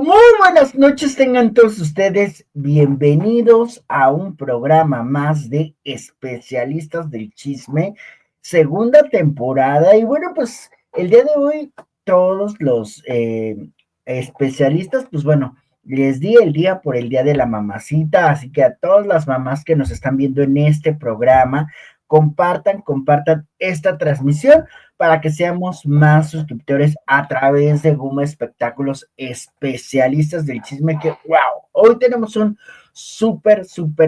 Muy buenas noches tengan todos ustedes. Bienvenidos a un programa más de especialistas del chisme, segunda temporada. Y bueno, pues el día de hoy todos los especialistas, pues bueno, les di el día por el Día de la Mamacita, así que a todas las mamás que nos están viendo en este programa, compartan esta transmisión para que seamos más suscriptores a través de Guma Espectáculos, especialistas del chisme que, wow, hoy tenemos un pero súper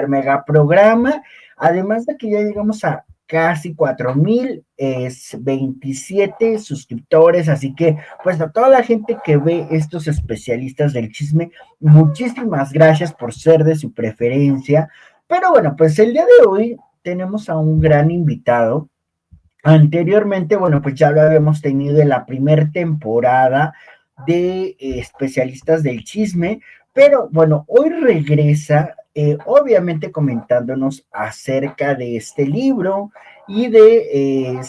mega programa, además de que ya llegamos a casi 4,027 suscriptores, así que pues a toda la gente que ve estos especialistas del chisme, muchísimas gracias por ser de su preferencia, pero bueno, pues el día de hoy tenemos a un gran invitado. Anteriormente, bueno, pues ya lo habíamos tenido en la primera temporada de especialistas del chisme, pero bueno, hoy regresa, obviamente comentándonos acerca de este libro y de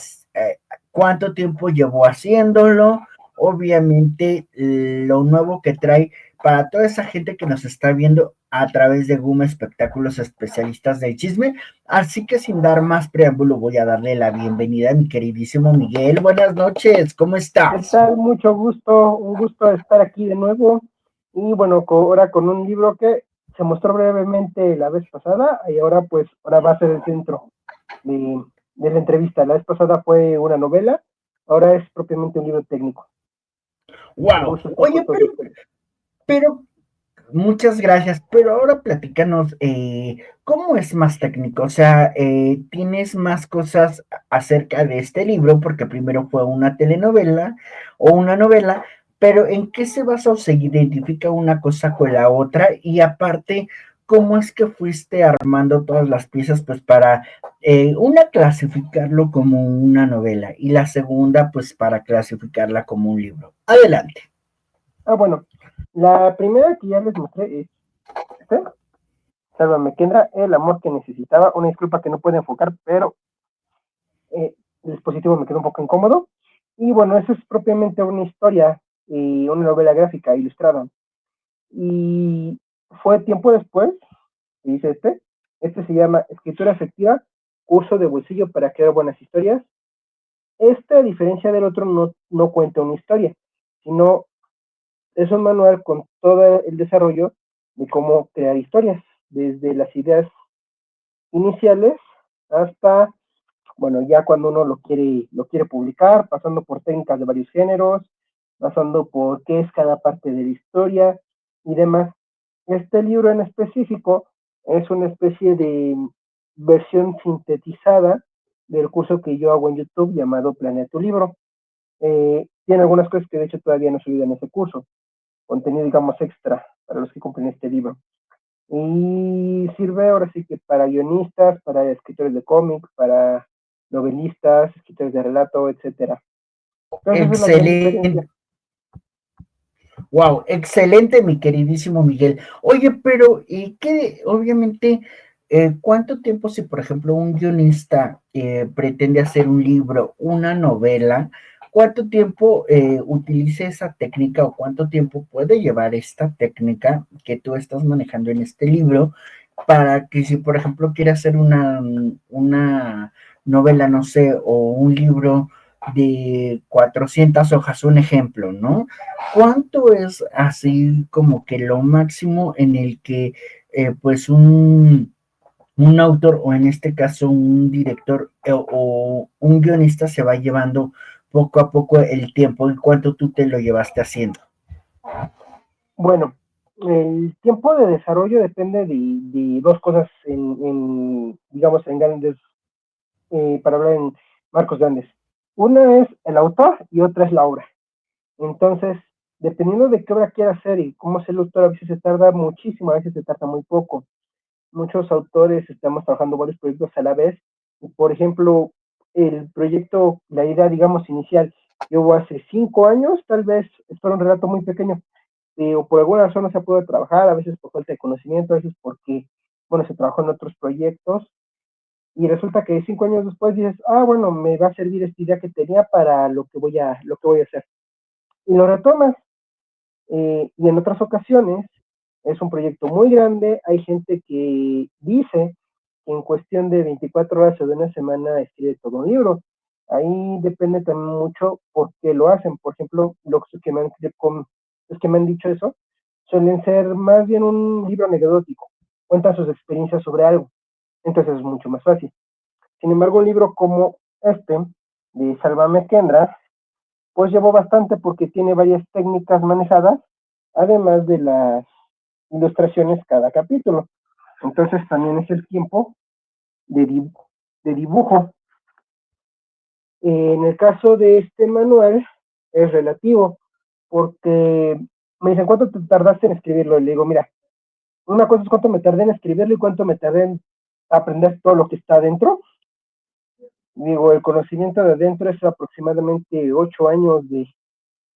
cuánto tiempo llevó haciéndolo, obviamente lo nuevo que trae para toda esa gente que nos está viendo a través de Guma Espectáculos Especialistas del Chisme. Así que sin dar más preámbulo, voy a darle la bienvenida a mi queridísimo Miguel. Buenas noches, ¿cómo ¿Qué estás? tal? Mucho gusto, un gusto estar aquí de nuevo. Y bueno, ahora con un libro que se mostró brevemente la vez pasada y ahora va a ser el centro de, de la entrevista. La vez pasada fue una novela, ahora es propiamente un libro técnico. Un Wow. gusto estar Oye, con todos ustedes. pero, muchas gracias. Pero ahora platícanos, ¿cómo es más técnico? O sea, ¿tienes más cosas acerca de este libro? Porque primero fue una telenovela o una novela, pero ¿en qué se basa o se identifica una cosa con la otra? Y aparte, ¿cómo es que fuiste armando todas las piezas, pues para una clasificarlo como una novela y la segunda, pues para clasificarla como un libro? Adelante. Bueno, la primera que ya les mostré es este, Sálvame Kendra, el amor que necesitaba. Una disculpa que no puede enfocar, pero el dispositivo me quedó un poco incómodo. Y bueno, eso es propiamente una historia y una novela gráfica ilustrada. Y fue tiempo después, que dice este se llama Escritura Efectiva, curso de bolsillo para crear buenas historias. Este, a diferencia del otro, no cuenta una historia, sino es un manual con todo el desarrollo de cómo crear historias, desde las ideas iniciales hasta, bueno, ya cuando uno lo quiere publicar, pasando por técnicas de varios géneros, pasando por qué es cada parte de la historia y demás. Este libro en específico es una especie de versión sintetizada del curso que yo hago en YouTube llamado Planea tu Libro. Tiene algunas cosas que de hecho todavía no he subido en ese curso, contenido digamos extra para los que compren este libro. Y sirve ahora sí que para guionistas, para escritores de cómics, para novelistas, escritores de relato, etcétera. Entonces esa es la gran diferencia. Excelente. Wow, excelente, mi queridísimo Miguel. Oye, pero ¿y qué? Obviamente, ¿cuánto tiempo si, por ejemplo, un guionista pretende hacer un libro, una novela, cuánto tiempo utiliza esa técnica o cuánto tiempo puede llevar esta técnica que tú estás manejando en este libro para que si, por ejemplo, quiere hacer una novela, no sé, o un libro de 400 hojas, un ejemplo, ¿no? ¿Cuánto es así como que lo máximo en el que pues un autor o en este caso un director o un guionista se va llevando poco a poco el tiempo y cuánto tú te lo llevaste haciendo? Bueno, el tiempo de desarrollo depende de dos cosas digamos, en grandes, para hablar en marcos grandes. Una es el autor y otra es la obra. Entonces, dependiendo de qué obra quiera hacer y cómo es el autor, a veces se tarda muchísimo, a veces se tarda muy poco. Muchos autores estamos trabajando varios proyectos a la vez. Por ejemplo, el proyecto, la idea, digamos, inicial, llevo hace 5 años, tal vez, es para un relato muy pequeño, o por alguna razón no se puede trabajar, a veces por falta de conocimiento, a veces porque, bueno, se trabajó en otros proyectos, y resulta que 5 años después dices, bueno, me va a servir esta idea que tenía para lo que voy a hacer. y lo retomas. Y en otras ocasiones es un proyecto muy grande, hay gente que dice que en cuestión de 24 horas o de una semana escribe todo un libro. Ahí depende también mucho por qué lo hacen. Por ejemplo, los que me han dicho eso suelen ser más bien un libro anecdótico, cuentan sus experiencias sobre algo, entonces es mucho más fácil. Sin embargo, un libro como este, de Sálvame Kendra, pues llevó bastante porque tiene varias técnicas manejadas, además de las ilustraciones cada capítulo. Entonces también es el tiempo de dibujo. En el caso de este manual es relativo, porque me dicen, ¿cuánto te tardaste en escribirlo? Y le digo, mira, una cosa es cuánto me tardé en escribirlo y cuánto me tardé en aprender todo lo que está adentro. Digo, el conocimiento de adentro es aproximadamente 8 años de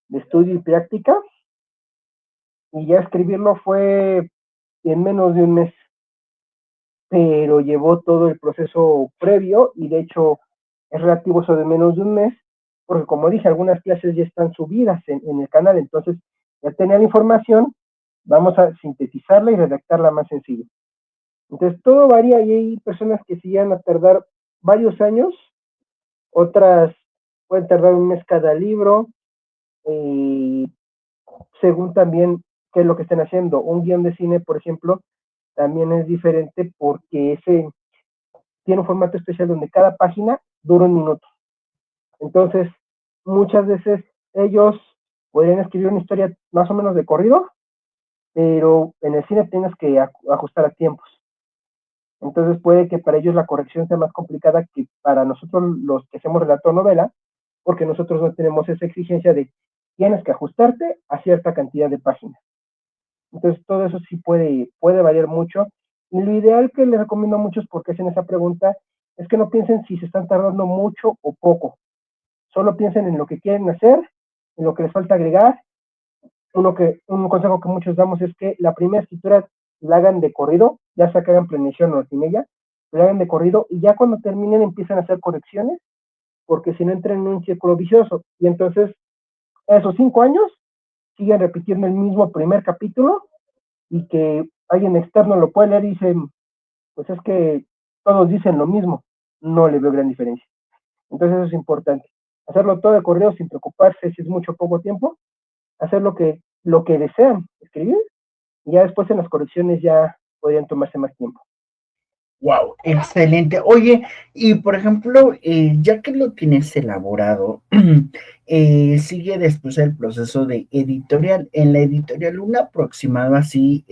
estudio y práctica, y ya escribirlo fue en menos de un mes, pero llevó todo el proceso previo y de hecho es relativo eso de menos de un mes, porque como dije, algunas clases ya están subidas en el canal, entonces ya tenía la información, vamos a sintetizarla y redactarla más sencillo. Entonces todo varía y hay personas que sí van a tardar varios años, otras pueden tardar un mes cada libro, y según también qué es lo que estén haciendo. Un guión de cine, por ejemplo, también es diferente porque ese tiene un formato especial donde cada página dura un minuto. Entonces, muchas veces ellos podrían escribir una historia más o menos de corrido, pero en el cine tienes que ajustar a tiempos. Entonces puede que para ellos la corrección sea más complicada que para nosotros los que hacemos relato novela, porque nosotros no tenemos esa exigencia de tienes que ajustarte a cierta cantidad de páginas. Entonces todo eso sí puede variar mucho. Y lo ideal que les recomiendo a muchos porque hacen esa pregunta es que no piensen si se están tardando mucho o poco. Solo piensen en lo que quieren hacer, en lo que les falta agregar. Un consejo que muchos damos es que la primera escritura la hagan de corrido, ya sea que hagan planeación o sin ella, la hagan de corrido y ya cuando terminen empiezan a hacer correcciones, porque si no entran en un círculo vicioso. Y entonces, esos 5 años siguen repitiendo el mismo primer capítulo y que alguien externo lo puede leer y dice, pues es que todos dicen lo mismo, no le veo gran diferencia. Entonces eso es importante. Hacerlo todo de correo sin preocuparse si es mucho o poco tiempo, hacer lo que desean escribir, y ya después en las correcciones ya podrían tomarse más tiempo. Wow, excelente. Oye, y por ejemplo, ya que lo tienes elaborado, sigue después el proceso de editorial. En la editorial, un aproximado así,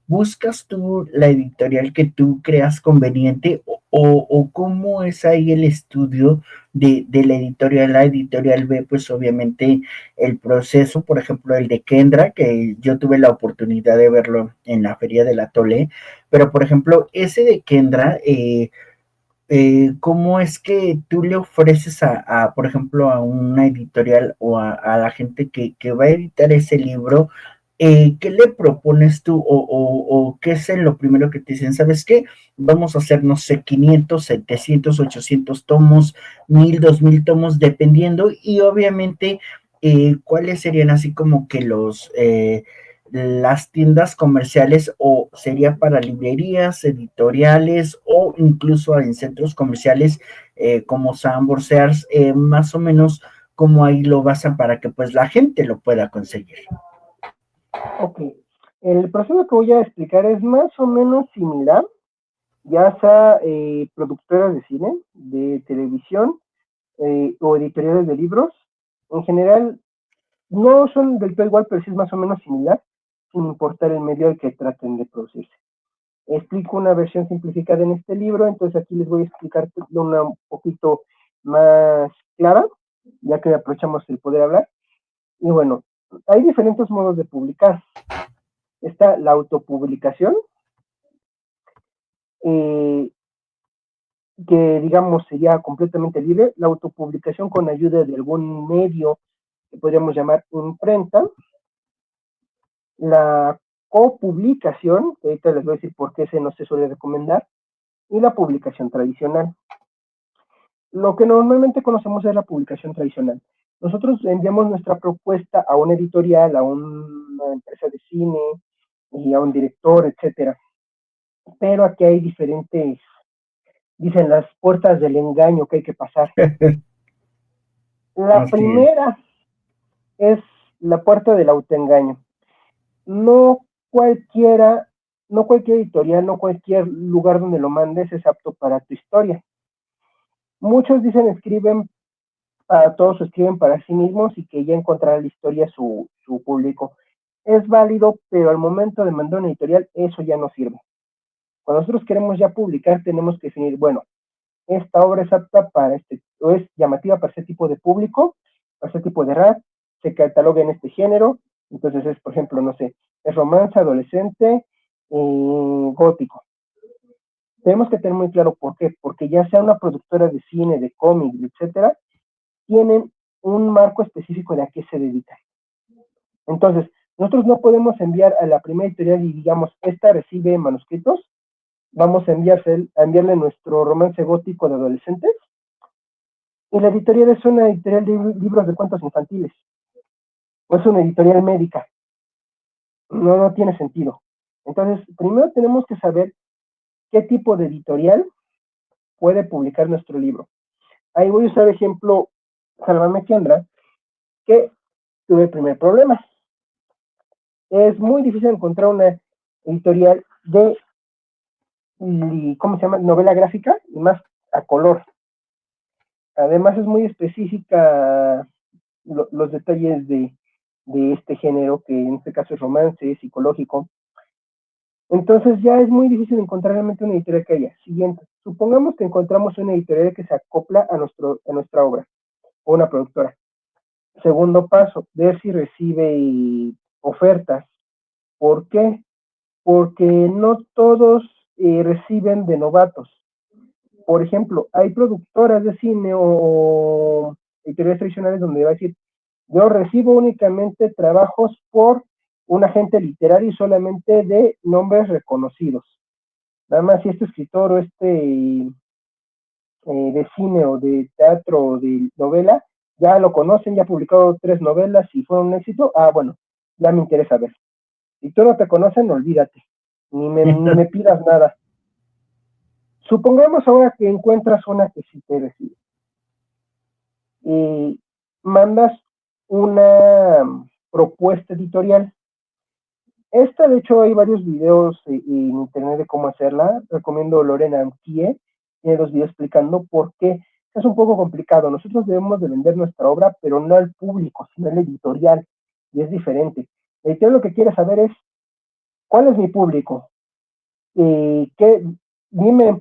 ¿buscas tú la editorial que tú creas conveniente o cómo es ahí el estudio de la editorial? La editorial ve, pues obviamente, el proceso, por ejemplo, el de Kendra, que yo tuve la oportunidad de verlo en la Feria de la Tole, pero, por ejemplo, ese de Kendra, ¿cómo es que tú le ofreces por ejemplo, a una editorial o a la gente que va a editar ese libro? ¿Qué le propones tú o qué es lo primero que te dicen? ¿Sabes qué? Vamos a hacer, no sé, 500, 700, 800 tomos, 1000, 2000 tomos, dependiendo, y obviamente, ¿cuáles serían así como que las tiendas comerciales o sería para librerías, editoriales o incluso en centros comerciales como Sanborns, Sears, más o menos como ahí lo basan para que pues la gente lo pueda conseguir? Ok, el proceso que voy a explicar es más o menos similar, ya sea productoras de cine, de televisión o editoriales de libros. En general, no son del todo igual, pero sí es más o menos similar, sin importar el medio al que traten de producirse. Explico una versión simplificada en este libro, entonces aquí les voy a explicar de una un poquito más clara, ya que aprovechamos el poder hablar. Y bueno, hay diferentes modos de publicar. Está la autopublicación, eh, que digamos sería completamente libre, la autopublicación con ayuda de algún medio que podríamos llamar imprenta, la copublicación, que ahorita les voy a decir por qué ese no se suele recomendar, y la publicación tradicional. Lo que normalmente conocemos es la publicación tradicional. nosotros enviamos nuestra propuesta a una editorial, a una empresa de cine y a un director, etcétera. Pero aquí hay diferentes, dicen, las puertas del engaño que hay que pasar. La Así es. primera es la puerta del autoengaño. No cualquiera, no cualquier editorial, no cualquier lugar donde lo mandes es apto para tu historia. Muchos dicen escriben para todos, escriben para sí mismos y que ya encontrará la historia su público. Es válido, pero al momento de mandar una editorial, eso ya no sirve. Cuando nosotros queremos ya publicar, tenemos que definir, bueno, esta obra es apta para o es llamativa para este tipo de público, para este tipo de edad, se cataloga en este género, entonces es, por ejemplo, no sé, es romance, adolescente, gótico. Tenemos que tener muy claro por qué, porque ya sea una productora de cine, de cómics, etcétera, tienen un marco específico de a qué se dedican. Entonces, nosotros no podemos enviar a la primera editorial y digamos, esta recibe manuscritos, vamos a enviarle nuestro romance gótico de adolescentes, y la editorial es una editorial de libros de cuentos infantiles, o es una editorial médica. No tiene sentido. Entonces, primero tenemos que saber qué tipo de editorial puede publicar nuestro libro. Ahí voy a usar ejemplo Sálvame Kendra, que tuve el primer problema. Es muy difícil encontrar una editorial de, ¿cómo se llama? Novela gráfica y más a color. Además es muy específica los detalles de este género, que en este caso es romance, psicológico. Entonces ya es muy difícil encontrar realmente una editorial que haya. Siguiente, supongamos que encontramos una editorial que se acopla a nuestra obra, o una productora. Segundo paso, ver si recibe ofertas. ¿Por qué? Porque no todos reciben de novatos. Por ejemplo, hay productoras de cine o editoriales tradicionales donde va a decir, yo recibo únicamente trabajos por un agente literario y solamente de nombres reconocidos. Nada más si este escritor o de cine o de teatro o de novela, ya lo conocen, ya ha publicado 3 novelas y fue un éxito, bueno, ya me interesa ver. Si tú no te conocen, olvídate, ni me pidas nada. Supongamos ahora que encuentras una que sí te recibe y mandas una propuesta editorial. Esta, de hecho, hay varios videos en internet de cómo hacerla. Recomiendo Lorena Amkie, tiene 2 videos explicando por qué. Es un poco complicado. Nosotros debemos de vender nuestra obra, pero no al público, sino al editorial. Y es diferente. El editorial lo que quiere saber es, ¿cuál es mi público? Dime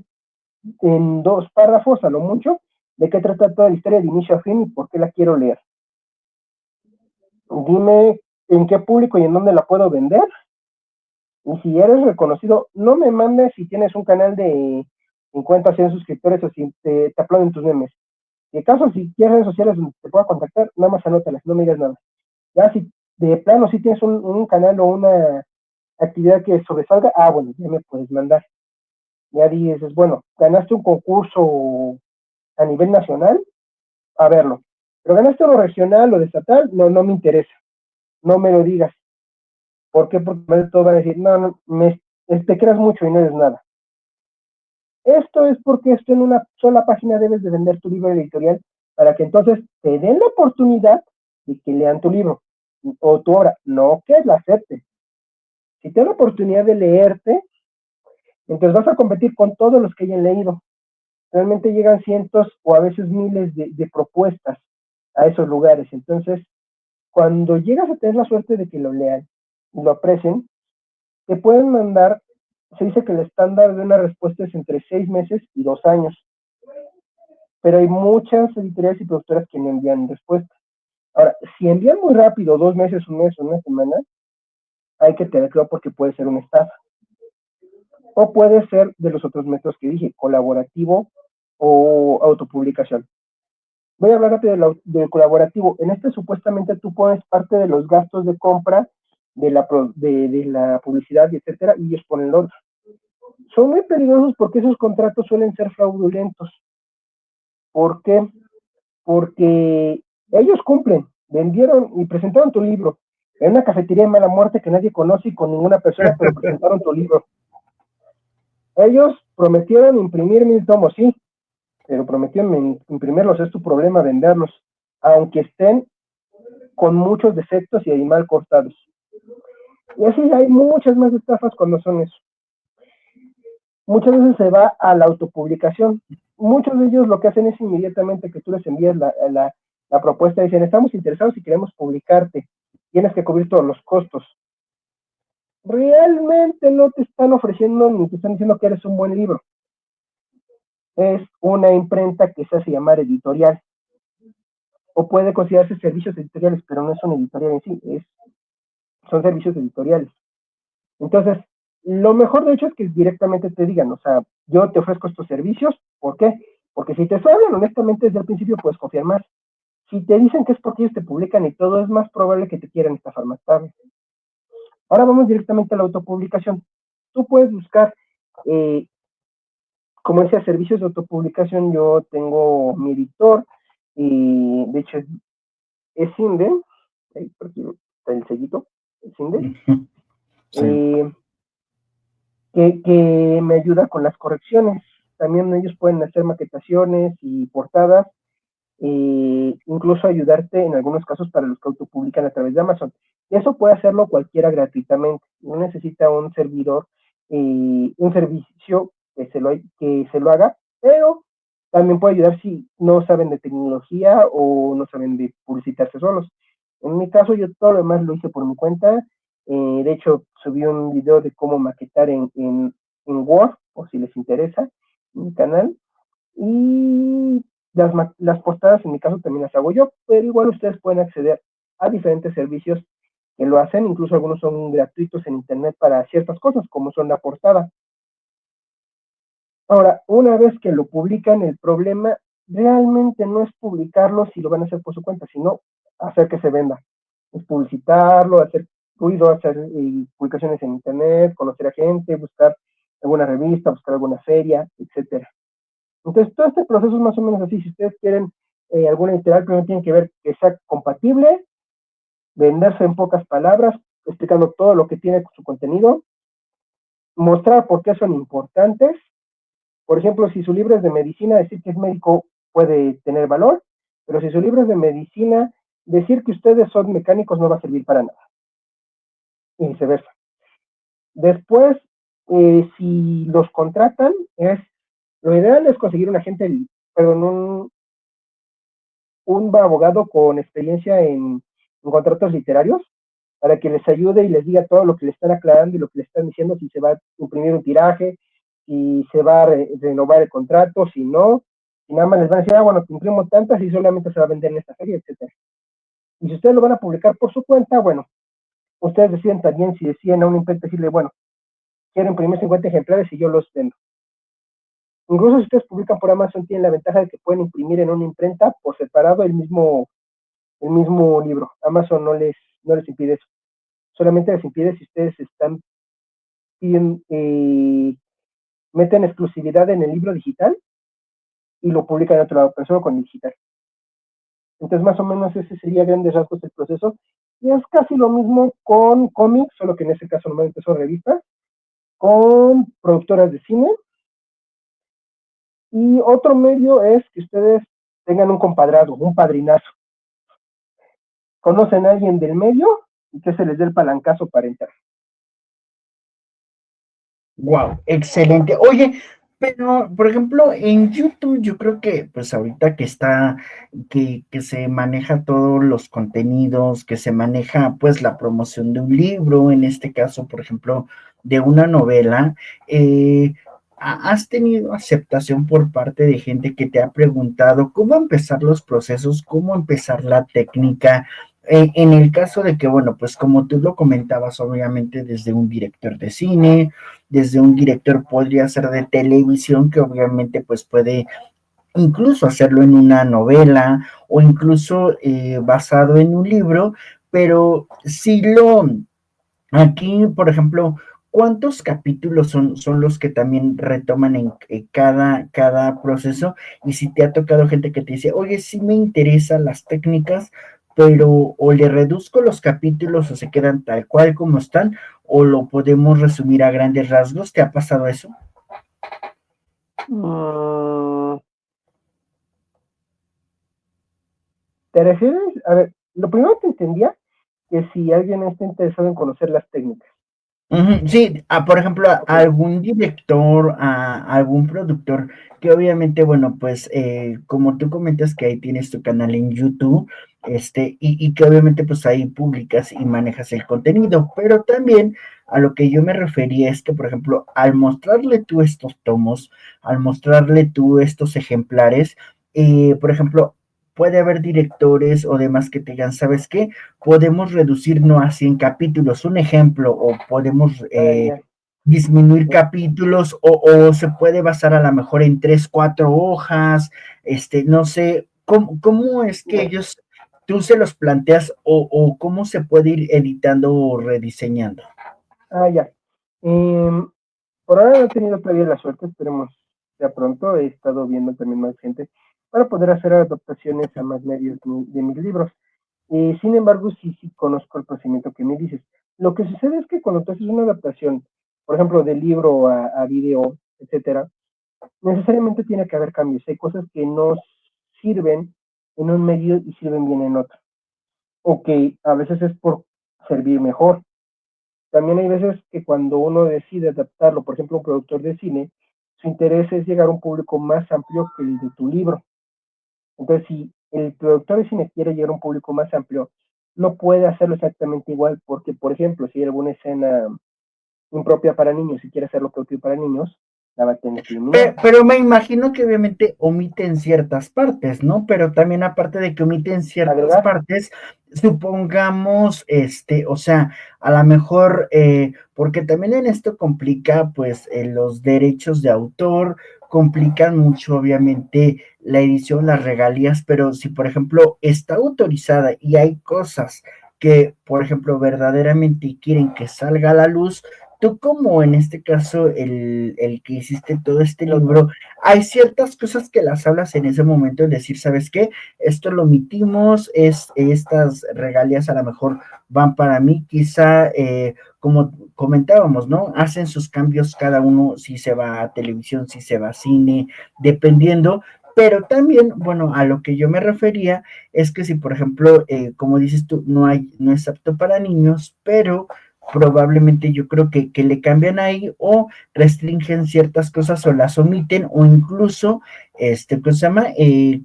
en 2 párrafos, a lo mucho, de qué trata toda la historia de inicio a fin y por qué la quiero leer. Dime en qué público y en dónde la puedo vender. Y si eres reconocido, no me mandes si tienes un canal de 50 100 suscriptores o si te aplauden tus memes. Si acaso, si quieres redes sociales donde te pueda contactar, nada más anótalas, no me digas nada. Ya si de plano si tienes un canal o una actividad que sobresalga, bueno, ya me puedes mandar. Ya dices, bueno, ganaste un concurso a nivel nacional, a verlo. Pero ganaste uno regional o de estatal, no me interesa. No me lo digas. ¿Por qué? Porque todo va a decir, no, te creas mucho y no eres nada. Esto es porque esto en una sola página debes de vender tu libro editorial para que entonces te den la oportunidad de que lean tu libro o tu obra, no que la acepten. Si te dan la oportunidad de leerte, entonces vas a competir con todos los que hayan leído. Realmente llegan cientos o a veces miles de propuestas a esos lugares. Entonces, cuando llegas a tener la suerte de que lo lean y lo aprecien, te pueden mandar, se dice que el estándar de una respuesta es entre 6 meses y 2 años. Pero hay muchas editoriales y productoras que no envían respuesta. Ahora, si envían muy rápido, 2 meses, un mes, una semana, hay que tener claro porque puede ser una estafa. O puede ser de los otros métodos que dije, colaborativo o autopublicación. Voy a hablar rápido del colaborativo. En este supuestamente tú pones parte de los gastos de compra de la publicidad, y etcétera, y ellos ponen el otro. Son muy peligrosos porque esos contratos suelen ser fraudulentos. ¿Por qué? Porque Ellos cumplen, vendieron y presentaron tu libro en una cafetería de mala muerte que nadie conoce y con ninguna persona, pero presentaron tu libro. Ellos prometieron imprimir 1000 tomos, sí, pero prometieron imprimirlos, es tu problema venderlos, aunque estén con muchos defectos y mal cortados. Y así hay muchas más estafas cuando son eso. Muchas veces se va a la autopublicación. Muchos de ellos lo que hacen es inmediatamente que tú les envíes la propuesta, dicen, estamos interesados y queremos publicarte, tienes que cubrir todos los costos. Realmente no te están ofreciendo ni te están diciendo que eres un buen libro. Es una imprenta que se hace llamar editorial, o puede considerarse servicios editoriales, pero no es una editorial en sí, son servicios editoriales. Entonces, lo mejor de hecho es que directamente te digan, o sea, yo te ofrezco estos servicios, ¿por qué? Porque si te hablan honestamente desde el principio puedes confiar más. Si te dicen que es porque ellos te publican y todo, es más probable que te quieran estafar más tarde. Ahora vamos directamente a la autopublicación. Tú puedes buscar, como decía, servicios de autopublicación. Yo tengo mi editor, y de hecho es Cinde, ahí por aquí está el sellito, es Cinde, sí. Que me ayuda con las correcciones. También ellos pueden hacer maquetaciones y portadas, incluso ayudarte en algunos casos para los que autopublican a través de Amazon. Y eso puede hacerlo cualquiera gratuitamente, no necesita un servidor, un servicio que se lo haga, pero también puede ayudar si no saben de tecnología o no saben de publicitarse solos. En mi caso, yo todo lo demás lo hice por mi cuenta. De hecho, subí un video de cómo maquetar en Word, por si les interesa, en mi canal. Y las portadas, en mi caso, también las hago yo, pero igual ustedes pueden acceder a diferentes servicios que lo hacen. Incluso algunos son gratuitos en internet para ciertas cosas, como son la portada. Ahora, una vez que lo publican, el problema realmente no es publicarlo si lo van a hacer por su cuenta, sino hacer que se venda. Es publicitarlo, hacer ruido, hacer publicaciones en internet, conocer a gente, buscar alguna revista, buscar alguna feria, etcétera. Entonces, todo este proceso es más o menos así. Si ustedes quieren alguna editorial, primero tienen que ver que sea compatible, venderse en pocas palabras, explicando todo lo que tiene su contenido, mostrar por qué son importantes. Por ejemplo, si su libro es de medicina, decir que es médico puede tener valor, pero si su libro es de medicina, decir que ustedes son mecánicos no va a servir para nada. Y viceversa. Después, si los contratan, lo ideal es conseguir un agente, perdón, un abogado con experiencia en contratos literarios para que les ayude y les diga todo lo que le están aclarando y lo que le están diciendo, si se va a imprimir un tiraje, si se va a renovar el contrato, si no, si nada más les van a decir, bueno, te imprimo tantas y solamente se va a vender en esta feria, etcétera. Y si ustedes lo van a publicar por su cuenta, bueno, ustedes deciden también si deciden a un imprenta decirle, bueno, quiero imprimir 50 ejemplares y yo los vendo. Incluso si ustedes publican por Amazon, tienen la ventaja de que pueden imprimir en una imprenta por separado el mismo libro. Amazon no les impide eso. Solamente les impide si ustedes están meten exclusividad en el libro digital y lo publican en otro lado, pero solo con el digital. Entonces, más o menos ese sería grandes rasgos del proceso. Y es casi lo mismo con cómics, solo que en ese caso normalmente son revistas, con productoras de cine. Y otro medio es que ustedes tengan un compadrazgo, un padrinazo. Conocen a alguien del medio y que se les dé el palancazo para entrar. Wow, excelente. Oye, pero por ejemplo, en YouTube yo creo que pues ahorita que está, que se maneja todos los contenidos, que se maneja pues la promoción de un libro, en este caso, por ejemplo, de una novela, ¿has tenido aceptación por parte de gente que te ha preguntado cómo empezar los procesos, cómo empezar la técnica? En el caso de que, bueno, pues como tú lo comentabas, obviamente desde un director de cine, desde un director podría ser de televisión, que obviamente pues puede incluso hacerlo en una novela o incluso basado en un libro, pero si aquí, por ejemplo, ¿cuántos capítulos son los que también retoman en cada proceso? Y si te ha tocado gente que te dice, oye, sí me interesan las técnicas, pero o le reduzco los capítulos o se quedan tal cual como están, o lo podemos resumir a grandes rasgos. ¿Te ha pasado eso? Mm, ¿Te refieres? A ver, lo primero que entendía que si alguien está interesado en conocer las técnicas. Ujú, sí, por ejemplo, a Ok, algún director, a algún productor, que obviamente, bueno, pues como tú comentas que ahí tienes tu canal en YouTube, y que obviamente pues ahí publicas y manejas el contenido, pero también a lo que yo me refería es que, por ejemplo, al mostrarle tú estos tomos, al mostrarle tú estos ejemplares, por ejemplo, puede haber directores o demás que te digan, ¿sabes qué? Podemos reducirnos a 100 capítulos, un ejemplo, o podemos ya, disminuir ya, capítulos, o se puede basar a lo mejor en 3 4 hojas, no sé, ¿cómo es que ya. ellos, tú se los planteas, o cómo se puede ir editando o rediseñando? Ya. Em, por ahora no he tenido todavía la suerte, esperemos ya pronto. He estado viendo también más gente para poder hacer adaptaciones a más medios de mis libros. Sin embargo, sí conozco el procedimiento que me dices. Lo que sucede es que cuando tú haces una adaptación, por ejemplo, de libro a video, etcétera, necesariamente tiene que haber cambios. Hay cosas que no sirven en un medio y sirven bien en otro. O que a veces es por servir mejor. También hay veces que cuando uno decide adaptarlo, por ejemplo, un productor de cine, su interés es llegar a un público más amplio que el de tu libro. Entonces, si el productor de cine quiere llegar a un público más amplio, no puede hacerlo exactamente igual, porque, por ejemplo, si hay alguna escena impropia para niños y quiere hacerlo propio para niños, la va a tener que eliminar. Pero me imagino que obviamente omiten ciertas partes, ¿no? Pero también aparte de que omiten ciertas Agregar, partes, supongamos, o sea, a lo mejor, porque también en esto complica, pues, los derechos de autor, complican mucho, obviamente, la edición, las regalías, pero si, por ejemplo, está autorizada y hay cosas que, por ejemplo, verdaderamente quieren que salga a la luz, tú como en este caso el que hiciste todo este el autor. libro, hay ciertas cosas que las hablas en ese momento, es decir, ¿sabes qué? Esto lo omitimos, estas regalías a lo mejor van para mí, quizá, como comentábamos, ¿no? Hacen sus cambios cada uno, si se va a televisión, si se va a cine, dependiendo, pero también, bueno, a lo que yo me refería es que si, por ejemplo, como dices tú, no es apto para niños, pero probablemente yo creo que le cambian ahí o restringen ciertas cosas o las omiten o incluso, ¿cómo se llama?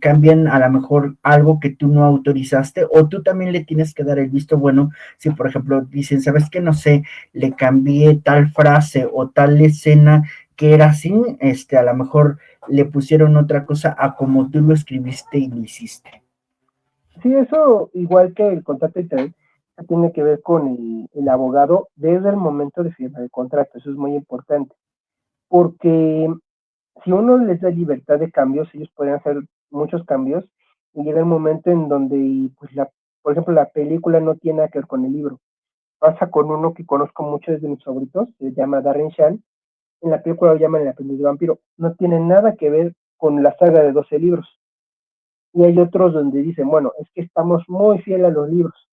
Cambian a lo mejor algo que tú no autorizaste o tú también le tienes que dar el visto bueno si por ejemplo dicen, ¿sabes qué? No sé, le cambié tal frase o tal escena que era así, a lo mejor le pusieron otra cosa a como tú lo escribiste y lo hiciste. Sí, eso, igual que el contrato internet, tiene que ver con el abogado desde el momento de firmar el contrato. Eso es muy importante, porque si uno les da libertad de cambios, ellos pueden hacer muchos cambios y llega el momento en donde, pues, por ejemplo, la película no tiene nada que ver con el libro. Pasa con uno que conozco mucho desde mis favoritos, se llama Darren Shan. En la película lo llaman El aprendiz de vampiro. No tiene nada que ver con la saga de 12 libros. Y hay otros donde dicen, bueno, es que estamos muy fieles a los libros.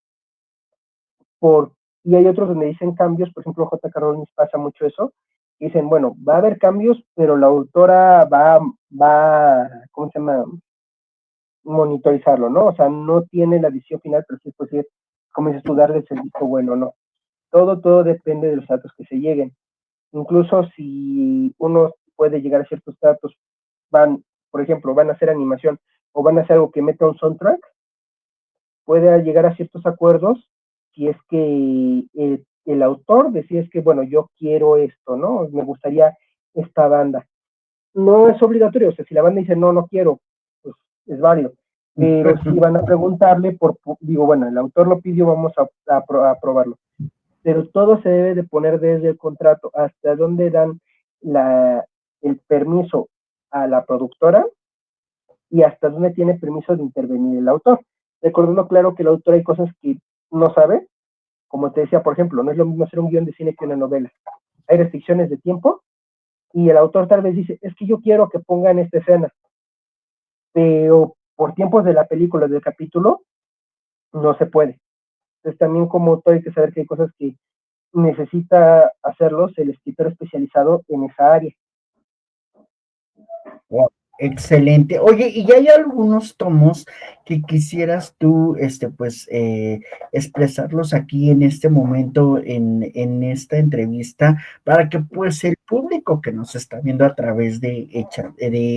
Por, y hay otros donde dicen cambios, por ejemplo, J.K. Rowling pasa mucho eso. Dicen, bueno, va a haber cambios, pero la autora ¿cómo se llama? Monitorizarlo, ¿no? O sea, no tiene la visión final, pero sí es posible, como dices tú, darles el visto bueno, ¿no? Todo depende de los datos que se lleguen. Incluso si uno puede llegar a ciertos datos, por ejemplo, van a hacer animación o van a hacer algo que meta un soundtrack, puede llegar a ciertos acuerdos si es que el autor decide es que, bueno, yo quiero esto, ¿no? Me gustaría esta banda. No es obligatorio, o sea, si la banda dice no, no quiero, pues es válido. Pero si van a preguntarle digo, bueno, el autor lo pidió, vamos a aprobarlo. Pero todo se debe de poner desde el contrato hasta donde dan el permiso a la productora y hasta dónde tiene permiso de intervenir el autor. Recordando claro que el autor hay cosas que no sabe, como te decía, por ejemplo, no es lo mismo hacer un guión de cine que una novela. hay restricciones de tiempo, y el autor tal vez dice, es que yo quiero que pongan esta escena, pero por tiempos de la película, del capítulo, no se puede. Entonces también como autor hay que saber que hay cosas que necesita hacerlos el escritor especializado en esa área. Wow, excelente. Oye, ¿y hay algunos tomos que quisieras tú, pues, expresarlos aquí en este momento, en esta entrevista, para que, pues, el público que nos está viendo a través de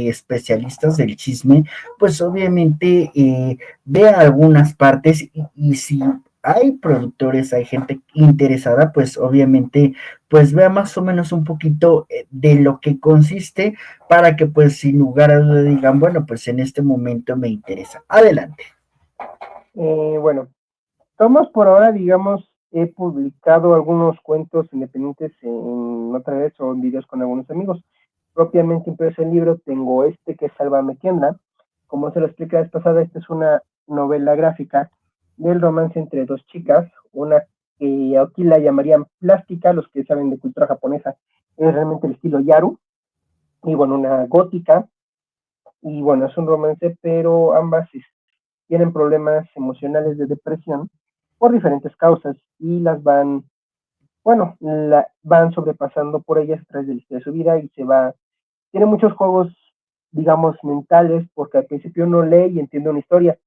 especialistas del chisme, pues, obviamente, vea algunas partes y si hay productores, hay gente interesada, pues, obviamente, pues, vea más o menos un poquito de lo que consiste para que pues sin lugar a duda digan, bueno, pues en este momento me interesa. Adelante. Bueno, tomos por ahora, digamos, he publicado algunos cuentos independientes en otra vez o en videos con algunos amigos. Propiamente impreso el libro, tengo este que es Sálvame Kendra. Como se lo expliqué la vez pasada, esta es una novela gráfica del romance entre dos chicas, una que aquí la llamarían plástica, los que saben de cultura japonesa, es realmente el estilo Yaru, y bueno, una gótica, y bueno, es un romance, pero ambas tienen problemas emocionales de depresión por diferentes causas y las van, bueno, van sobrepasando por ellas a través de la historia de su vida y tiene muchos juegos, digamos, mentales, porque al principio uno lee y entiende una historia.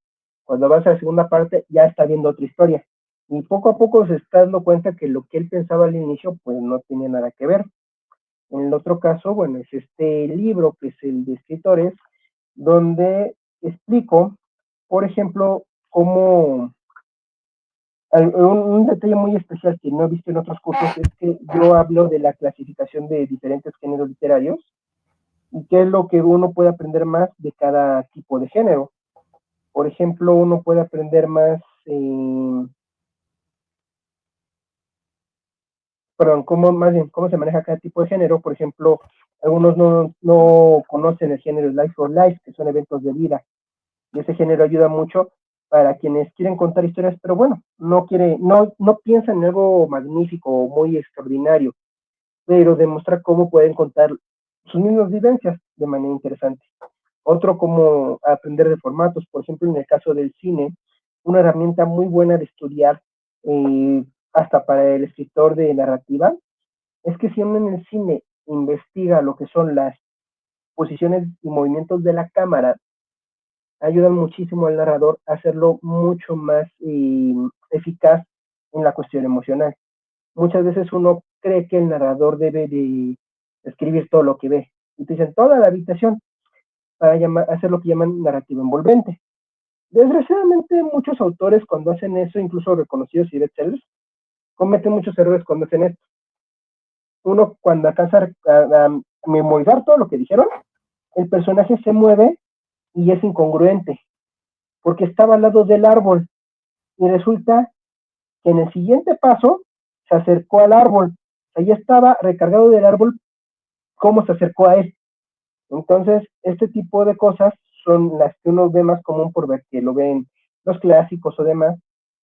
Cuando vas a la segunda parte ya está viendo otra historia. Y poco a poco se está dando cuenta que lo que él pensaba al inicio, pues no tenía nada que ver. En el otro caso, bueno, es este libro que es el de escritores, donde explico, por ejemplo, cómo un detalle muy especial que no he visto en otros cursos es que yo hablo de la clasificación de diferentes géneros literarios y qué es lo que uno puede aprender más de cada tipo de género. Por ejemplo, uno puede aprender más, perdón, más bien, cómo se maneja cada tipo de género. Por ejemplo, algunos no conocen el género Life for Life, que son eventos de vida. Y ese género ayuda mucho para quienes quieren contar historias, pero bueno, no piensan en algo magnífico o muy extraordinario, pero demostrar cómo pueden contar sus mismas vivencias de manera interesante. Otro como aprender de formatos, por ejemplo, en el caso del cine, una herramienta muy buena de estudiar, hasta para el escritor de narrativa, es que si uno en el cine investiga lo que son las posiciones y movimientos de la cámara, ayudan muchísimo al narrador a hacerlo mucho más eficaz en la cuestión emocional. Muchas veces uno cree que el narrador debe de escribir todo lo que ve. Y te dicen toda la habitación para hacer lo que llaman narrativa envolvente. Desgraciadamente, muchos autores cuando hacen eso, incluso reconocidos y bestsellers, cometen muchos errores cuando hacen esto. Uno, cuando alcanza a memorizar todo lo que dijeron, el personaje se mueve y es incongruente, porque estaba al lado del árbol y resulta que en el siguiente paso se acercó al árbol. Ahí estaba recargado del árbol, cómo se acercó a él. Entonces, este tipo de cosas son las que uno ve más común por ver que lo ven los clásicos o demás,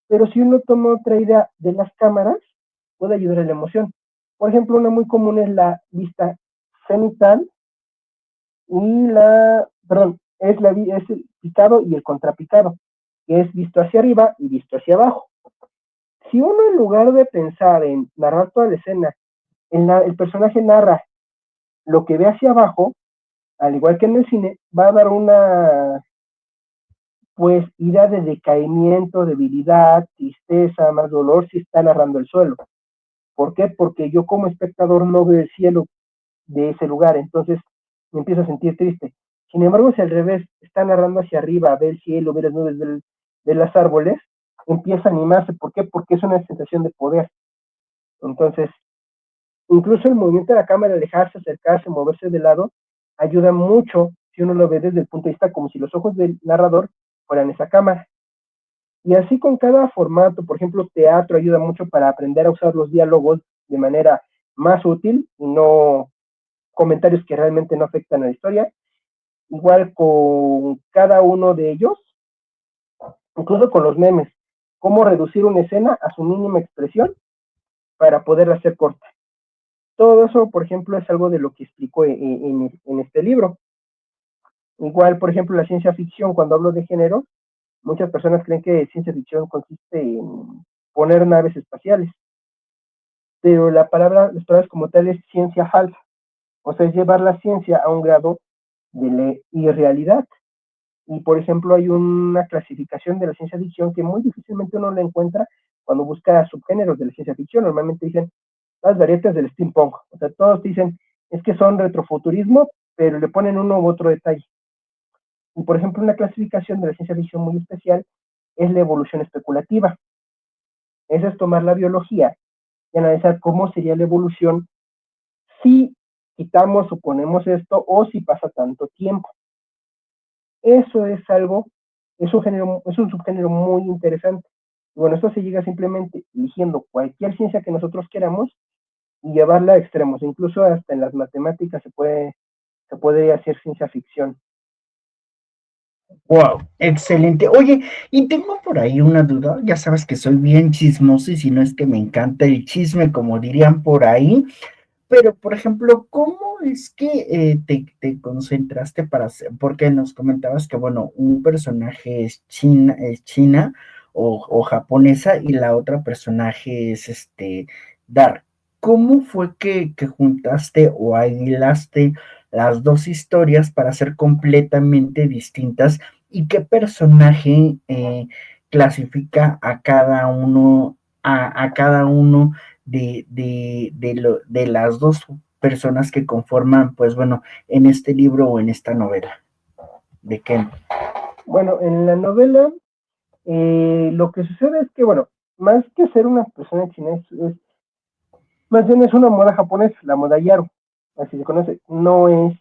pero si uno toma otra idea de las cámaras, puede ayudar a la emoción. Por ejemplo, una muy común es la vista cenital y es el picado y el contrapicado, que es visto hacia arriba y visto hacia abajo. Si uno en lugar de pensar en narrar toda la escena, el personaje narra lo que ve hacia abajo, al igual que en el cine, va a dar una pues idea de decaimiento, debilidad, tristeza, más dolor si está narrando el suelo. ¿Por qué? Porque yo como espectador no veo el cielo de ese lugar, entonces me empiezo a sentir triste. Sin embargo, si al revés está narrando hacia arriba, ve el cielo, ve las nubes, ve los árboles, empieza a animarse. ¿Por qué? Porque es una sensación de poder. Entonces, incluso el movimiento de la cámara, alejarse, acercarse, moverse de lado, ayuda mucho si uno lo ve desde el punto de vista como si los ojos del narrador fueran esa cámara. Y así con cada formato, por ejemplo, teatro ayuda mucho para aprender a usar los diálogos de manera más útil y no comentarios que realmente no afectan a la historia. Igual con cada uno de ellos, incluso con los memes, cómo reducir una escena a su mínima expresión para poder hacer corta. Todo eso, por ejemplo, es algo de lo que explico en este libro. Igual, por ejemplo, la ciencia ficción, cuando hablo de género, muchas personas creen que ciencia ficción consiste en poner naves espaciales, pero las palabras como tal es ciencia falsa, o sea, es llevar la ciencia a un grado de la irrealidad. Y, por ejemplo, hay una clasificación de la ciencia ficción que muy difícilmente uno la encuentra cuando busca subgéneros de la ciencia ficción. Normalmente dicen las variantes del steampunk. O sea, todos dicen, es que son retrofuturismo, pero le ponen uno u otro detalle. Y, por ejemplo, una clasificación de la ciencia ficción muy especial es la evolución especulativa. Eso es tomar la biología y analizar cómo sería la evolución si quitamos o ponemos esto o si pasa tanto tiempo. Eso es algo, es un subgénero muy interesante. Y bueno, esto se llega simplemente eligiendo cualquier ciencia que nosotros queramos y llevarla a extremos. Incluso hasta en las matemáticas se puede hacer ciencia ficción. Wow, excelente. Oye, y tengo por ahí una duda, ya sabes que soy bien chismoso y si no es que me encanta el chisme, como dirían por ahí, pero por ejemplo, ¿cómo es que te concentraste para hacer? Porque nos comentabas que, bueno, un personaje es china o japonesa y la otra personaje es Dark. ¿Cómo fue que juntaste o aislaste las dos historias para ser completamente distintas? ¿Y qué personaje clasifica a cada uno, a cada uno de las dos personas que conforman, pues bueno, en este libro o en esta novela de Ken? Bueno, en la novela, lo que sucede es que, bueno, más que ser una persona china, más bien es una moda japonesa, la moda Yaro, así se conoce. No es,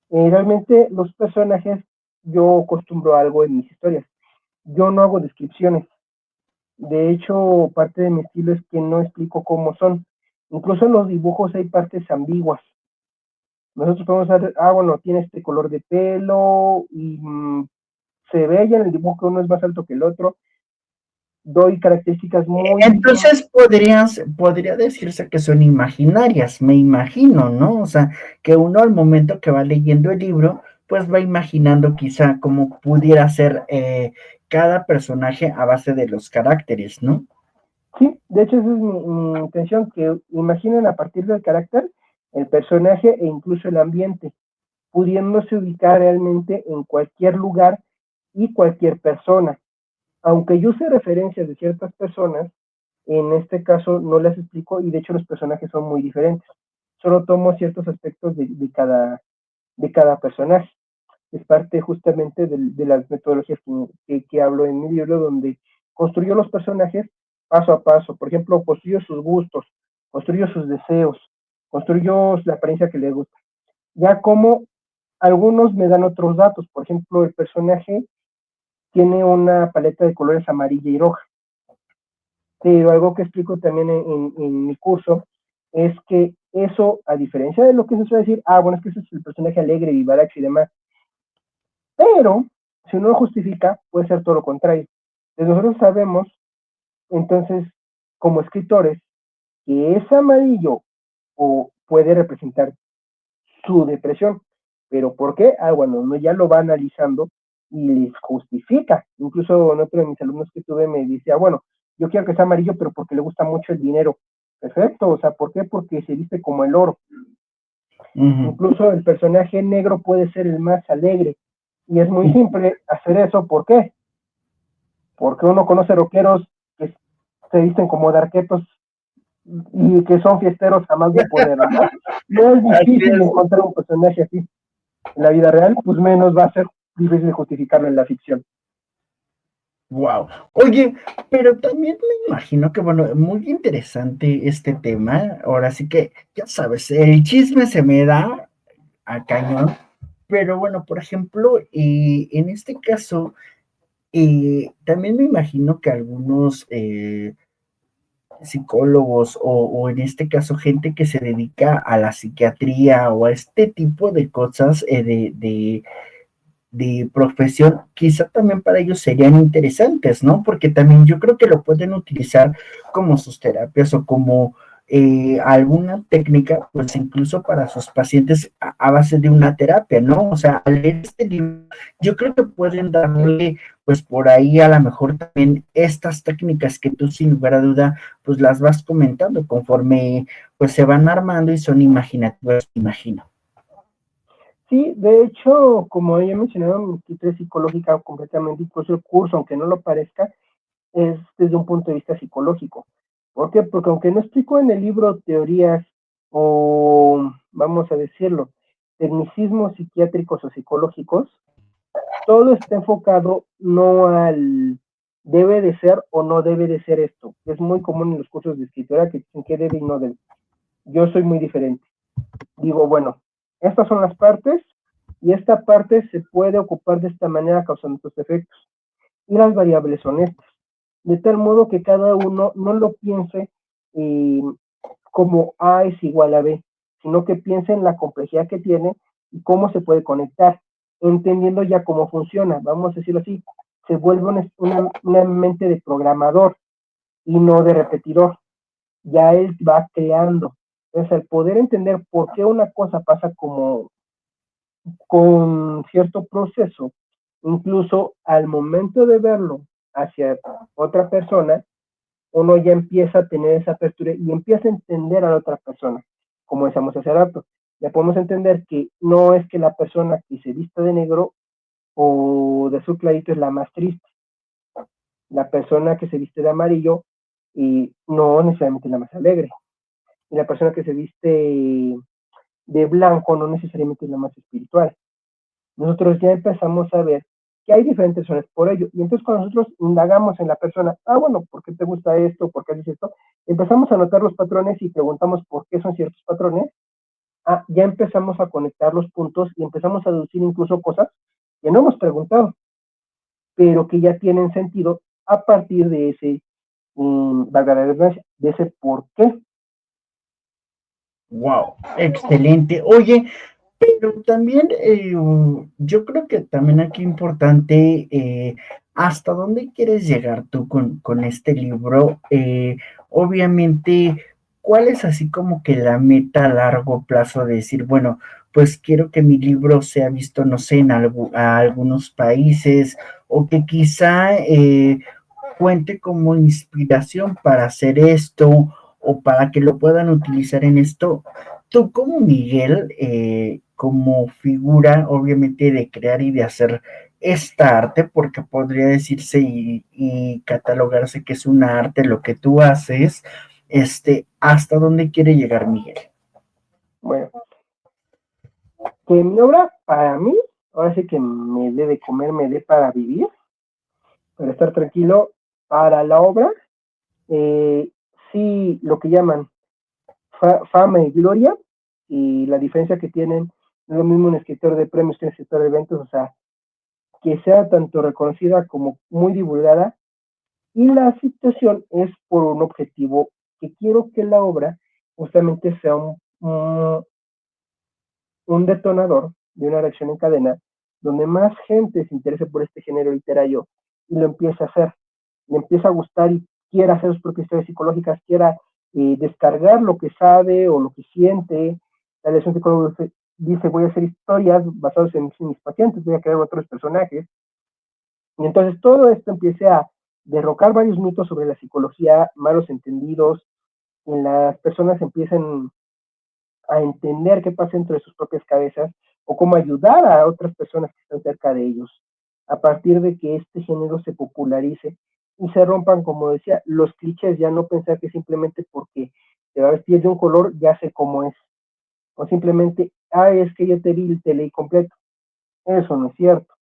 realmente los personajes, yo acostumbro a algo en mis historias. Yo no hago descripciones. De hecho, parte de mi estilo es que no explico cómo son. Incluso en los dibujos hay partes ambiguas. Nosotros podemos saber, bueno, tiene este color de pelo y se ve ya en el dibujo que uno es más alto que el otro. Doy características muy... Entonces podría decirse que son imaginarias, me imagino, ¿no? O sea, que uno al momento que va leyendo el libro, pues va imaginando quizá cómo pudiera ser cada personaje a base de los caracteres, ¿no? Sí, de hecho esa es mi intención, que imaginen a partir del carácter el personaje e incluso el ambiente, pudiéndose ubicar realmente en cualquier lugar y cualquier persona. Aunque yo use referencias de ciertas personas, en este caso no las explico y de hecho los personajes son muy diferentes. Solo tomo ciertos aspectos de cada personaje. Es parte justamente de las metodologías que hablo en mi libro, donde construyo los personajes paso a paso. Por ejemplo, construyo sus gustos, construyo sus deseos, construyo la apariencia que le gusta. Ya como algunos me dan otros datos. Por ejemplo, el personaje tiene una paleta de colores amarilla y roja. Pero algo que explico también en mi curso es que eso, a diferencia de lo que se suele decir, bueno, es que ese es el personaje alegre, vivaracho y demás, pero si uno lo justifica, puede ser todo lo contrario. Entonces nosotros sabemos, entonces, como escritores, que es amarillo o puede representar su depresión. ¿Pero por qué? Bueno, uno ya lo va analizando y les justifica. Incluso en otro de mis alumnos que tuve me decía, bueno, yo quiero que sea amarillo, pero porque le gusta mucho el dinero. Perfecto, o sea, ¿por qué? Porque se viste como el oro. Incluso el personaje negro puede ser el más alegre. Y es muy simple hacer eso. ¿Por qué? Porque uno conoce rockeros que se visten como darquetos y que son fiesteros jamás de poder, ¿no? No es difícil encontrar un personaje así. En la vida real, pues menos va a ser difícil justificarlo en la ficción. Wow. Oye, pero también me imagino que, bueno, muy interesante este tema. Ahora sí que, ya sabes, el chisme se me da a cañón. Pero bueno, por ejemplo, en este caso, también me imagino que algunos psicólogos o en este caso gente que se dedica a la psiquiatría o a este tipo de cosas de profesión, quizá también para ellos serían interesantes, ¿no? Porque también yo creo que lo pueden utilizar como sus terapias o como alguna técnica, pues incluso para sus pacientes a base de una terapia, ¿no? O sea, al leer este libro, yo creo que pueden darle, pues por ahí a lo mejor también estas técnicas que tú sin lugar a duda, pues las vas comentando conforme pues se van armando y son imaginativas, imagino. Sí, de hecho, como ya mencionaba, mi título es psicológica completamente, incluso el curso, aunque no lo parezca, es desde un punto de vista psicológico. ¿Por qué? Porque aunque no explico en el libro teorías o, vamos a decirlo, tecnicismos psiquiátricos o psicológicos, todo está enfocado no al debe de ser o no debe de ser esto. Es muy común en los cursos de escritura que dicen que debe y no debe. Yo soy muy diferente. Digo, bueno, estas son las partes y esta parte se puede ocupar de esta manera causando estos efectos. Y las variables son estas. De tal modo que cada uno no lo piense eh, como A es igual a B, sino que piense en la complejidad que tiene y cómo se puede conectar, entendiendo ya cómo funciona, vamos a decirlo así, se vuelve una mente de programador y no de repetidor, ya él va creando. Entonces, el poder entender por qué una cosa pasa como con cierto proceso, incluso al momento de verlo hacia otra persona, uno ya empieza a tener esa apertura y empieza a entender a la otra persona, como decíamos hace rato. Ya podemos entender que no es que la persona que se vista de negro o de azul clarito es la más triste. La persona que se viste de amarillo y no necesariamente es la más alegre. Y la persona que se viste de blanco no necesariamente es la más espiritual. Nosotros ya empezamos a ver que hay diferentes razones por ello. Y entonces cuando nosotros indagamos en la persona, bueno, ¿por qué te gusta esto? ¿Por qué haces esto? Empezamos a notar los patrones y preguntamos por qué son ciertos patrones. Ya empezamos a conectar los puntos y empezamos a deducir incluso cosas que no hemos preguntado, pero que ya tienen sentido a partir de ese, de ese por qué. Wow, excelente. Oye, pero también yo creo que también aquí importante, ¿hasta dónde quieres llegar tú con este libro? Obviamente, ¿cuál es así como que la meta a largo plazo de decir, bueno, pues quiero que mi libro sea visto, no sé, en algunos países o que quizá cuente como inspiración para hacer esto o para que lo puedan utilizar en esto? Tú como Miguel, como figura obviamente de crear y de hacer esta arte, porque podría decirse y catalogarse que es una arte lo que tú haces, ¿hasta dónde quiere llegar Miguel? Bueno, que mi obra para mí, ahora sí que me dé de comer, me dé para vivir, para estar tranquilo, para la obra, eh, sí, lo que llaman fama y gloria, y la diferencia que tienen, no es lo mismo un escritor de premios que un escritor de eventos, o sea, que sea tanto reconocida como muy divulgada, y la situación es por un objetivo que quiero que la obra justamente sea un detonador de una reacción en cadena donde más gente se interese por este género literario y lo empiece a hacer, le empieza a gustar y quiera hacer sus propias historias psicológicas, quiera descargar lo que sabe o lo que siente. La lección psicólogo dice, voy a hacer historias basadas en mis pacientes, voy a crear otros personajes. Y entonces todo esto empieza a derrocar varios mitos sobre la psicología, malos entendidos, y las personas empiezan a entender qué pasa dentro de sus propias cabezas o cómo ayudar a otras personas que están cerca de ellos, a partir de que este género se popularice y se rompan, como decía, los clichés, ya no pensar que simplemente porque te va a vestir de un color ya sé cómo es, o simplemente, es que yo te vi, te leí completo. Eso no es cierto,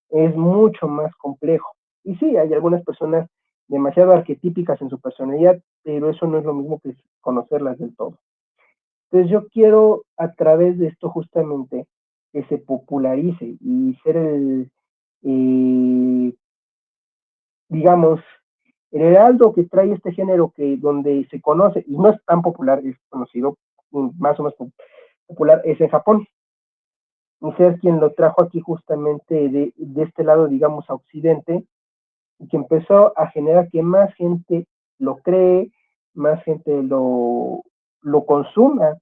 es mucho más complejo. Y sí, hay algunas personas demasiado arquetípicas en su personalidad, pero eso no es lo mismo que conocerlas del todo. Entonces yo quiero a través de esto justamente que se popularice y ser eh, digamos, el heraldo que trae este género que donde se conoce, y no es tan popular, es conocido, más o menos popular, es en Japón. Y ser quien lo trajo aquí justamente de este lado, digamos, a Occidente, y que empezó a generar que más gente lo cree, más gente lo consuma.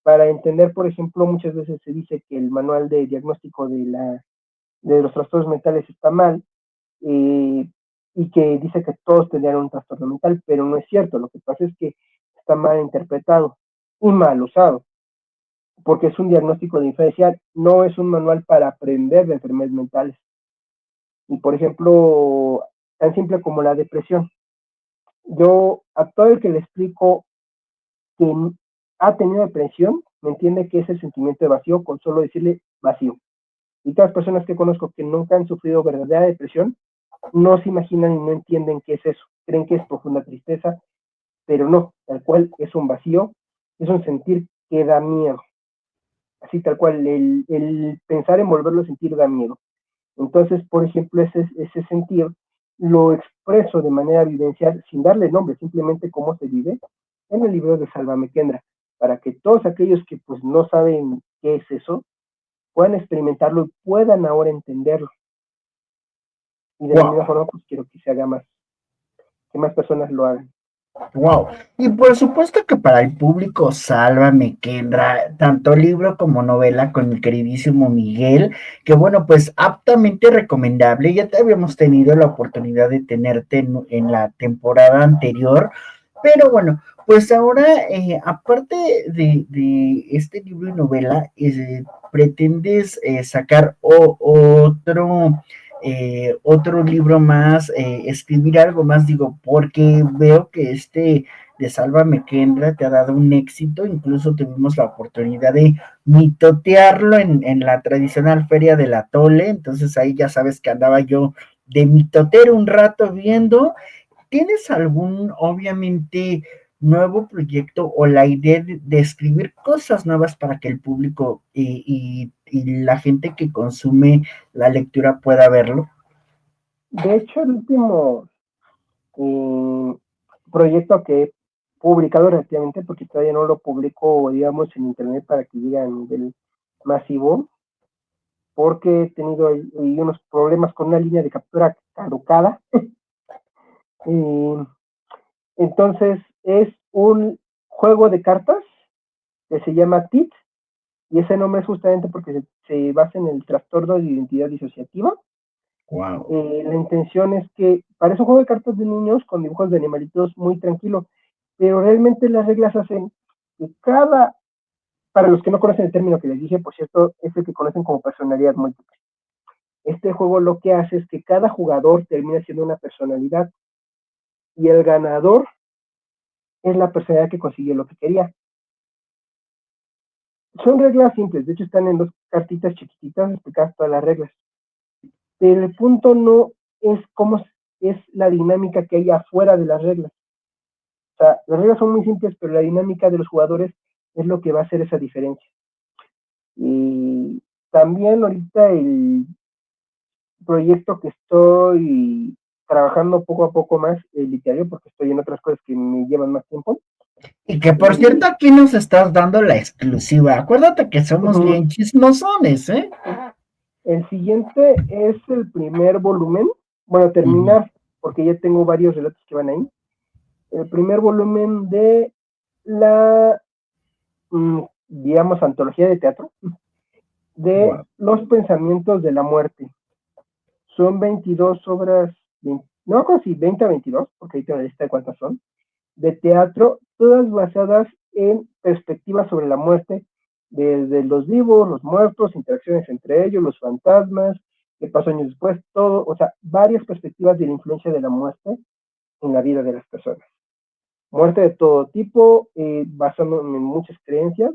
Para entender, por ejemplo, muchas veces se dice que el manual de diagnóstico de los trastornos mentales está mal, eh, y que dice que todos tendrían un trastorno mental, pero no es cierto. Lo que pasa es que está mal interpretado y mal usado, porque es un diagnóstico diferencial, no es un manual para aprender de enfermedades mentales. Y por ejemplo, tan simple como la depresión. Yo a todo el que le explico que ha tenido depresión, me entiende que es el sentimiento de vacío con solo decirle vacío. Y todas las personas que conozco que nunca han sufrido verdadera depresión, no se imaginan y no entienden qué es eso. Creen que es profunda tristeza, pero no, tal cual es un vacío, es un sentir que da miedo. Así tal cual, el pensar en volverlo a sentir da miedo. Entonces, por ejemplo, ese sentir lo expreso de manera vivencial, sin darle nombre, simplemente cómo se vive, en el libro de Sálvame Kendra, para que todos aquellos que pues no saben qué es eso, puedan experimentarlo y puedan ahora entenderlo. Y de la misma Wow. forma, pues quiero que se haga más, que más personas lo hagan. Wow. Y por supuesto que para el público Sálvame Kendra, tanto libro como novela con mi queridísimo Miguel, que bueno, pues aptamente recomendable. Ya te habíamos tenido la oportunidad de tenerte en la temporada anterior, pero bueno, pues ahora, aparte de este libro y novela, pretendes sacar otro libro más, escribir algo más, digo, porque veo que este de Sálvame Kendra te ha dado un éxito, incluso tuvimos la oportunidad de mitotearlo en la tradicional feria del Atole, entonces ahí ya sabes que andaba yo de mitotero un rato viendo. ¿Tienes algún, obviamente, nuevo proyecto o la idea de escribir cosas nuevas para que el público y la gente que consume la lectura pueda verlo? De hecho, el último eh, proyecto que he publicado relativamente, porque todavía no lo publico, digamos, en internet para que llegue a nivel masivo, porque he tenido ahí unos problemas con una línea de captura caducada. eh, entonces, es un juego de cartas que se llama TIT, y ese nombre es justamente porque se basa en el trastorno de identidad disociativa. Wow. La intención es que parece un juego de cartas de niños con dibujos de animalitos muy tranquilo, pero realmente las reglas hacen que para los que no conocen el término que les dije, por cierto, es el que conocen como personalidad múltiple. Este juego lo que hace es que cada jugador termina siendo una personalidad y el ganador es la personalidad que consiguió lo que quería. Son reglas simples, de hecho están en dos cartitas chiquititas explicadas todas las reglas, pero el punto no es cómo es la dinámica que hay afuera de las reglas. O sea, las reglas son muy simples, pero la dinámica de los jugadores es lo que va a hacer esa diferencia. Y también ahorita el proyecto que estoy trabajando poco a poco más, literario, porque estoy en otras cosas que me llevan más tiempo. Y que por cierto, Eh, aquí nos estás dando la exclusiva. Acuérdate que somos uh, bien chismosones, ¿eh? el siguiente es el primer volumen, bueno, Ujú. terminar, porque ya tengo varios relatos que van ahí. El primer volumen de la, digamos, antología de teatro de Wow. los pensamientos de la muerte. Son 22 obras, 20, no sé si 20 a 22, porque ahí tengo la lista de cuántas son, de teatro, todas basadas en perspectivas sobre la muerte, desde los vivos, los muertos, interacciones entre ellos, los fantasmas, qué pasó años después, todo, o sea, varias perspectivas de la influencia de la muerte en la vida de las personas. Muerte de todo tipo, basándome en muchas creencias,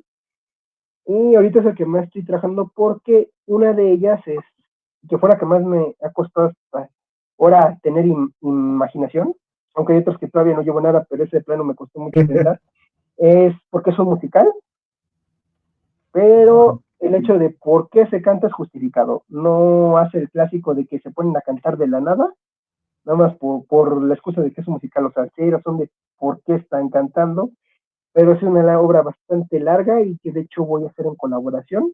y ahorita es el que más estoy trabajando porque una de ellas es, que fue la que más me ha costado hasta ahora tener imaginación, aunque hay otros que todavía no llevo nada, pero ese plano me costó mucho pensar, es porque es un musical, pero el hecho de por qué se canta es justificado. No hace el clásico de que se ponen a cantar de la nada, nada más por la excusa de que es un musical, o sea, sí hay razón de por qué están cantando, pero es una obra bastante larga y que de hecho voy a hacer en colaboración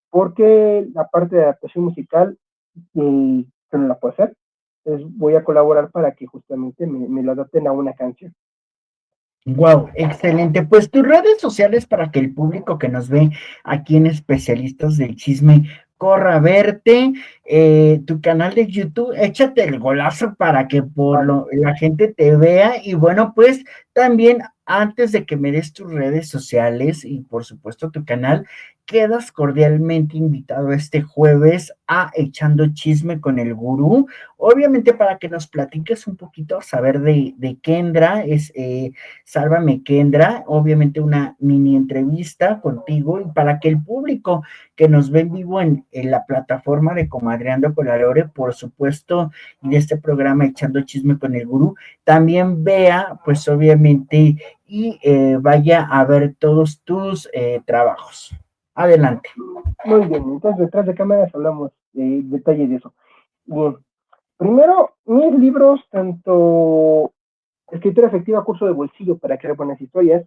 porque la parte de adaptación musical yo no la puedo hacer. Entonces voy a colaborar para que justamente me lo adapten a una canción. Wow, excelente. Pues tus redes sociales para que el público que nos ve aquí en Especialistas del Chisme corra a verte, tu canal de YouTube, échate el golazo para que Vale. la gente te vea y bueno, pues también antes de que me des tus redes sociales y por supuesto tu canal, quedas cordialmente invitado este jueves a Echando Chisme con el Gurú, obviamente para que nos platiques un poquito, saber de Kendra, Sálvame Kendra, obviamente una mini entrevista contigo y para que el público que nos ve en vivo en la plataforma de Comadreando con la Lore, por supuesto, y de este programa Echando Chisme con el Gurú, también vea, pues obviamente, y vaya a ver todos tus trabajos. Adelante. Muy bien, entonces detrás de cámaras hablamos de detalles de eso. Bien, primero, mis libros, tanto Escritura Efectiva, Curso de Bolsillo para crear buenas historias,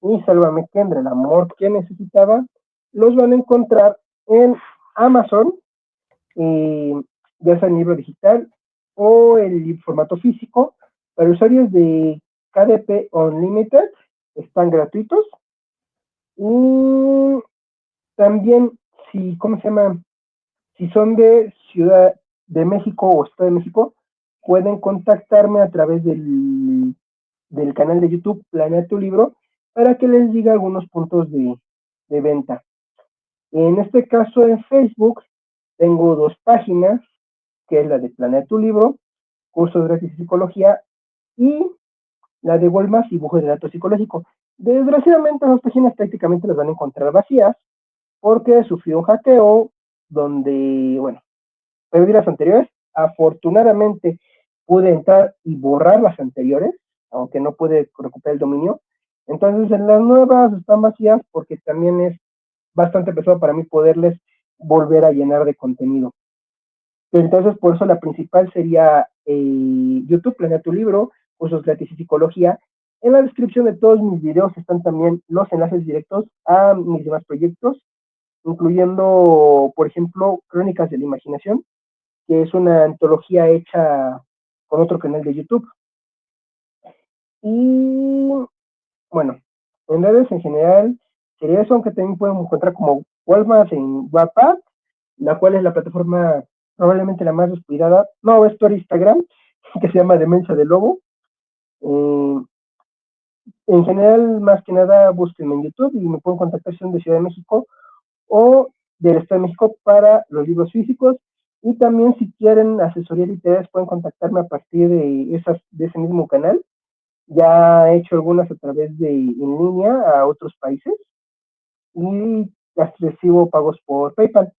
y Sálvame Kendra, el amor que necesitaba, los van a encontrar en Amazon, eh, ya sea en libro digital o en formato físico. Para usuarios de KDP Unlimited están gratuitos. Y también, si, ¿cómo se llama? Si son de Ciudad de México o Estado de México, pueden contactarme a través del canal de YouTube Planea tu Libro para que les diga algunos puntos de venta. En este caso, en Facebook, tengo dos páginas, que es la de Planea tu Libro, cursos gratis de psicología, y la de Walmas y Dibujo de Datos Psicológico. Desgraciadamente, las páginas prácticamente las van a encontrar vacías porque sufrió un hackeo donde, bueno, perdí las anteriores. Afortunadamente pude entrar y borrar las anteriores, aunque no pude recuperar el dominio. Entonces, en las nuevas están vacías porque también es bastante pesado para mí poderles volver a llenar de contenido. Entonces, por eso la principal sería YouTube, Planea tu Libro, cursos gratis y psicología. En la descripción de todos mis videos están también los enlaces directos a mis demás proyectos, incluyendo, por ejemplo, Crónicas de la Imaginación, que es una antología hecha con otro canal de YouTube. Y bueno, en redes en general sería eso, aunque también pueden encontrar como Walmart en Wattpad, la cual es la plataforma probablemente la más descuidada. No, es por Instagram, que se llama Demencia de Lobo. Eh, en general, más que nada, búsquenme en YouTube y me pueden contactar si son de Ciudad de México o del Estado de México para los libros físicos. Y también si quieren asesoría literaria pueden contactarme a partir de ese mismo canal. Ya he hecho algunas a través de en línea a otros países y las recibo pagos por PayPal.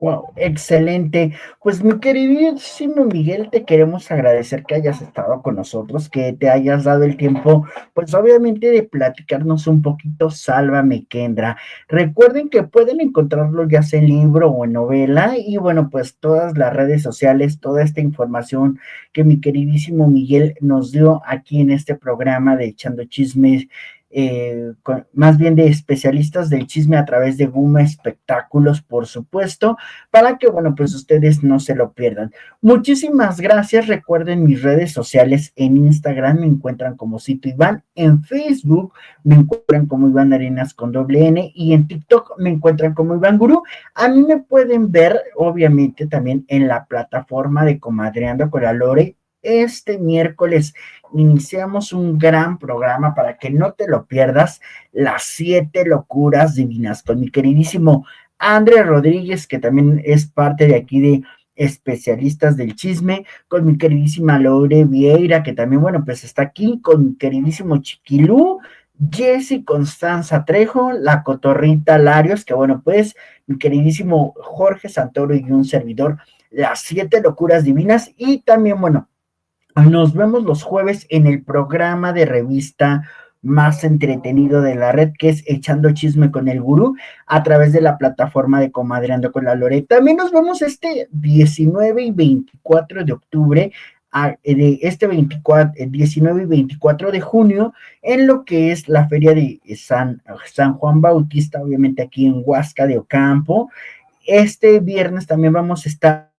Wow, excelente. Pues mi queridísimo Miguel, te queremos agradecer que hayas estado con nosotros, que te hayas dado el tiempo, pues obviamente de platicarnos un poquito. Sálvame, Kendra. Recuerden que pueden encontrarlo ya sea en libro o en novela y bueno, pues todas las redes sociales, toda esta información que mi queridísimo Miguel nos dio aquí en este programa de Echando Chismes, más bien de especialistas del chisme a través de Guma Espectáculos, por supuesto, para que, bueno, pues ustedes no se lo pierdan. Muchísimas gracias. Recuerden mis redes sociales en Instagram me encuentran como Cito Iván, en Facebook me encuentran como Iván Arenas con doble N y en TikTok me encuentran como Iván Gurú. A mí me pueden ver, obviamente, también en la plataforma de Comadreando con la Lore. Este miércoles iniciamos un gran programa para que no te lo pierdas, las 7 locuras divinas con mi queridísimo André Rodríguez, que también es parte de aquí de especialistas del chisme, con mi queridísima Lore Vieira, que también, bueno, pues está aquí, con mi queridísimo Chiquilú, Jessy Constanza Trejo, la Cotorrita Larios, que bueno, pues mi queridísimo Jorge Santoro y un servidor, las 7 locuras divinas, y también, bueno, nos vemos los jueves en el programa de revista más entretenido de la red, que es Echando Chisme con el Gurú, a través de la plataforma de Comadreando con la Lore. También nos vemos este 19 y 24 de octubre, de este 19 y 24 de junio, en lo que es la feria de San Juan Bautista, obviamente aquí en Huasca de Ocampo. Este viernes también vamos a estar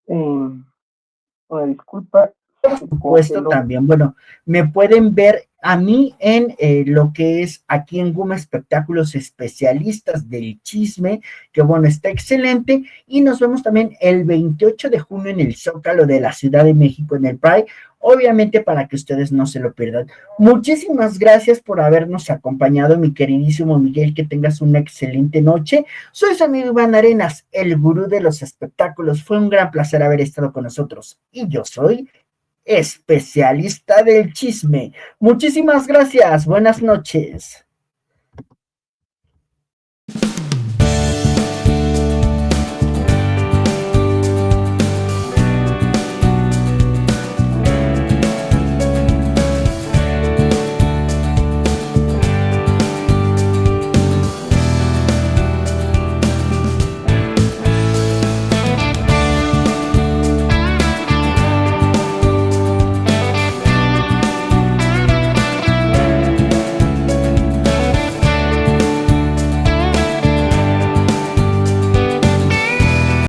Una disculpa. Supuesto también, bueno, me pueden ver a mí en lo que es aquí en Guma Espectáculos Especialistas del Chisme, que bueno, está excelente, y nos vemos también el 28 de junio en el Zócalo de la Ciudad de México en el Pride, obviamente para que ustedes no se lo pierdan. Muchísimas gracias por habernos acompañado, mi queridísimo Miguel, que tengas una excelente noche. Soy su amigo Iván Arenas, el gurú de los espectáculos. Fue un gran placer haber estado con nosotros, y yo soy especialista del chisme. Muchísimas gracias. Buenas noches.